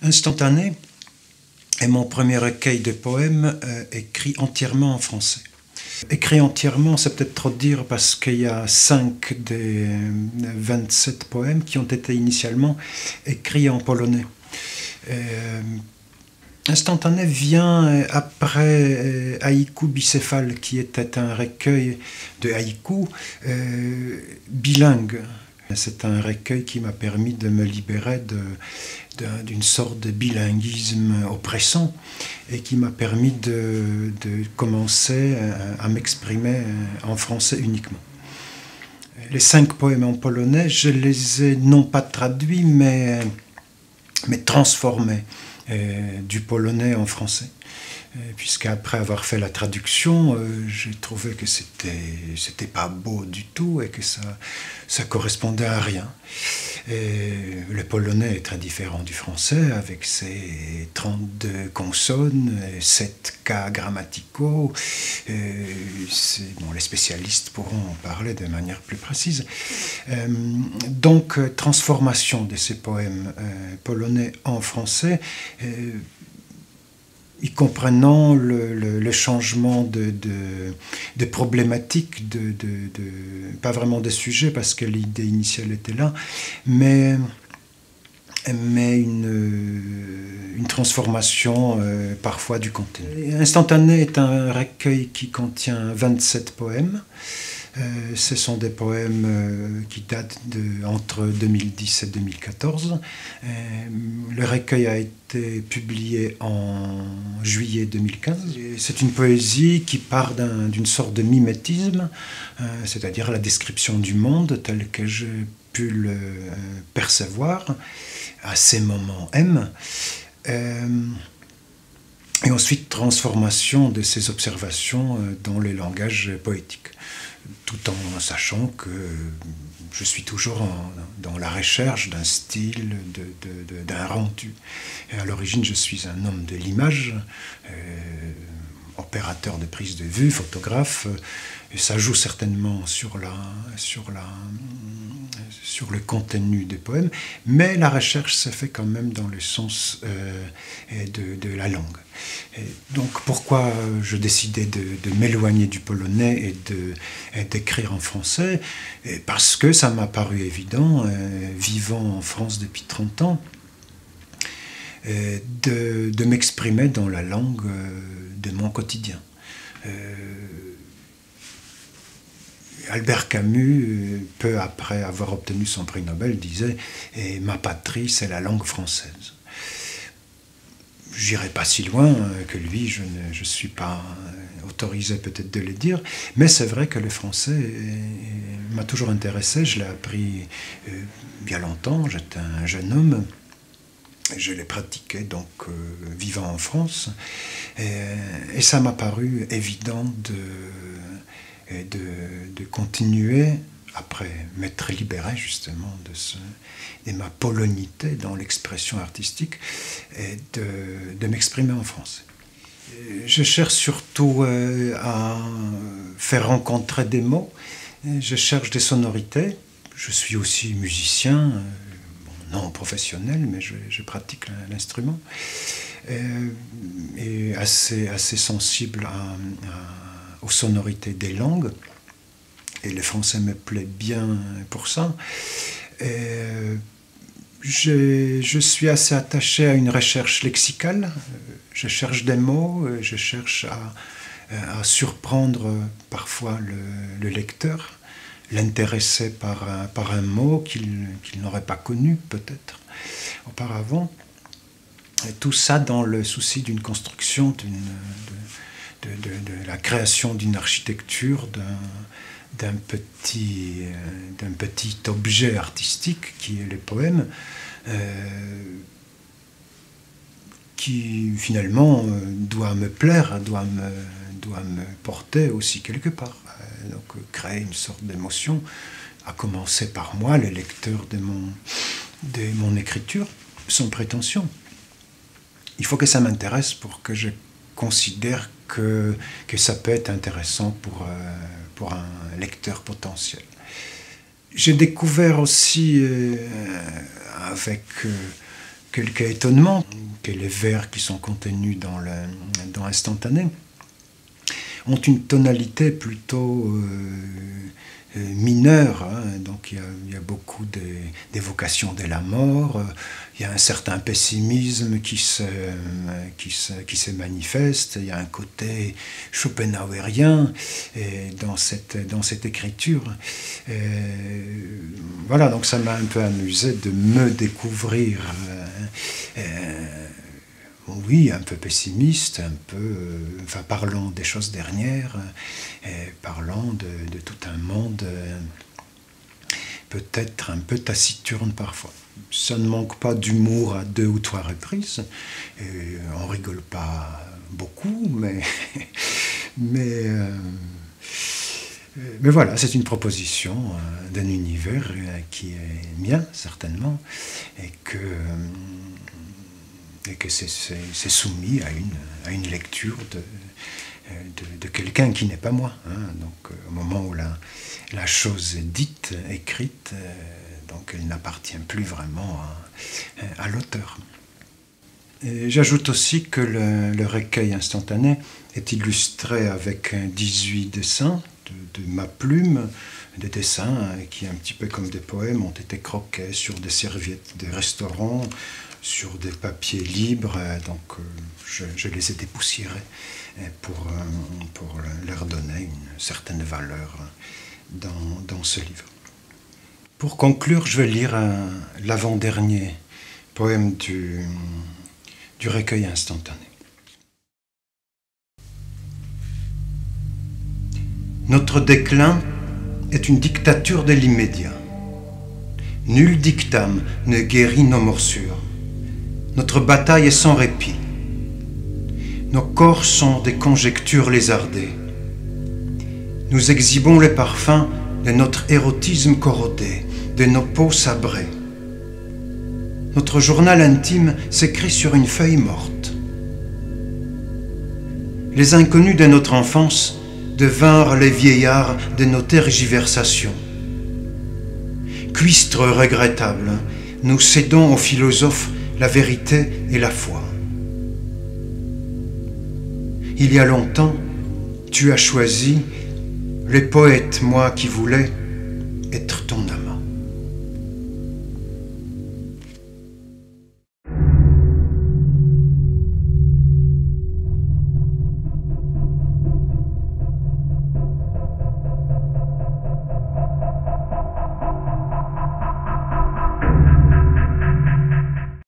Instantané est mon premier recueil de poèmes écrit entièrement en français. Écrit entièrement, c'est peut-être trop dire parce qu'il y a 5 des 27 poèmes qui ont été initialement écrits en polonais. Instantané vient après Haïku bicéphale, qui était un recueil de haïku bilingue. C'est un recueil qui m'a permis de me libérer d'une sorte de bilinguisme oppressant et qui m'a permis de commencer à m'exprimer en français uniquement. Les 5 poèmes en polonais, je les ai non pas traduits, mais transformés du polonais en français. Puisqu'après avoir fait la traduction, j'ai trouvé que c'était pas beau du tout et que ça correspondait à rien. Et le polonais est très différent du français, avec ses 32 consonnes, 7 cas grammaticaux. Les spécialistes pourront en parler de manière plus précise. Donc, transformation de ces poèmes polonais en français, y comprenant le changement de problématiques, pas vraiment de sujet, parce que l'idée initiale était là, mais une transformation parfois du contenu. Instantané est un recueil qui contient 27 poèmes. Ce sont des poèmes qui datent entre 2010 et 2014. Le recueil a été publié en juillet 2015. C'est une poésie qui part d'une sorte de mimétisme, c'est-à-dire la description du monde tel que j'ai pu le percevoir à ces moments M. Et ensuite transformation de ces observations dans le langage poétique, tout en sachant que je suis toujours dans la recherche d'un style, d'un rendu. Et à l'origine, je suis un homme de l'image, opérateur de prise de vue, photographe, et ça joue certainement sur le contenu des poèmes, mais la recherche se fait quand même dans le sens de la langue. Et donc pourquoi je décidais de m'éloigner du polonais et d'écrire en français? Parce que ça m'a paru évident, vivant en France depuis 30 ans, de m'exprimer dans la langue de mon quotidien. Albert Camus, peu après avoir obtenu son prix Nobel, disait « Ma patrie, c'est la langue française ». J'irai pas si loin que lui, je ne suis pas autorisé peut-être de le dire, mais c'est vrai que le français m'a toujours intéressé, je l'ai appris bien longtemps, j'étais un jeune homme, je l'ai pratiqué donc vivant en France, et ça m'a paru évident de continuer, après m'être libéré justement de ma polonité dans l'expression artistique, et de m'exprimer en français. Je cherche surtout à faire rencontrer des mots, je cherche des sonorités, je suis aussi musicien, non professionnel, mais je pratique l'instrument, et assez sensible aux sonorités des langues, et le français me plaît bien pour ça. Je suis assez attaché à une recherche lexicale, je cherche des mots, je cherche à surprendre parfois le lecteur, l'intéresser par un mot qu'il n'aurait pas connu peut-être auparavant. Et tout ça dans le souci d'une construction, de la création d'une architecture, d'un petit objet artistique qui est les poèmes, qui finalement doit me plaire, doit me porter aussi quelque part. Donc créer une sorte d'émotion, à commencer par moi, le lecteur de mon écriture, sans prétention. Il faut que ça m'intéresse pour que je considère que ça peut être intéressant pour un lecteur potentiel. J'ai découvert aussi avec quelques étonnements, que les vers qui sont contenus dans Instantané ont une tonalité plutôt mineure, hein. Donc il y a beaucoup d'évocations de la mort, il y a un certain pessimisme qui se manifeste, il y a un côté schopenhauerien dans cette écriture. Voilà, donc ça m'a un peu amusé de me découvrir oui, un peu pessimiste, un peu, enfin, parlant des choses dernières, parlant de tout un monde peut-être un peu taciturne parfois. Ça ne manque pas d'humour à 2 ou 3 reprises, on rigole pas beaucoup, mais voilà, c'est une proposition d'un univers qui est mien, certainement, et que c'est soumis à une lecture de quelqu'un qui n'est pas moi. Hein. Donc, au moment où la chose est dite, écrite, donc elle n'appartient plus vraiment à l'auteur. J'ajoute aussi que le recueil Instantané est illustré avec 18 dessins de ma plume, des dessins qui, un petit peu comme des poèmes, ont été croqués sur des serviettes de restaurants, sur des papiers libres, donc je les ai dépoussiérés pour leur donner une certaine valeur dans ce livre. Pour conclure, je vais lire l'avant-dernier poème du recueil Instantané. Notre déclin est une dictature de l'immédiat. Nul dictame ne guérit nos morsures. Notre bataille est sans répit. Nos corps sont des conjectures lézardées. Nous exhibons les parfums de notre érotisme corrodé, de nos peaux sabrées. Notre journal intime s'écrit sur une feuille morte. Les inconnus de notre enfance devinrent les vieillards de nos tergiversations. Cuistres regrettables, nous cédons aux philosophes la vérité et la foi. Il y a longtemps, tu as choisi les poètes, moi qui voulais être ton amant.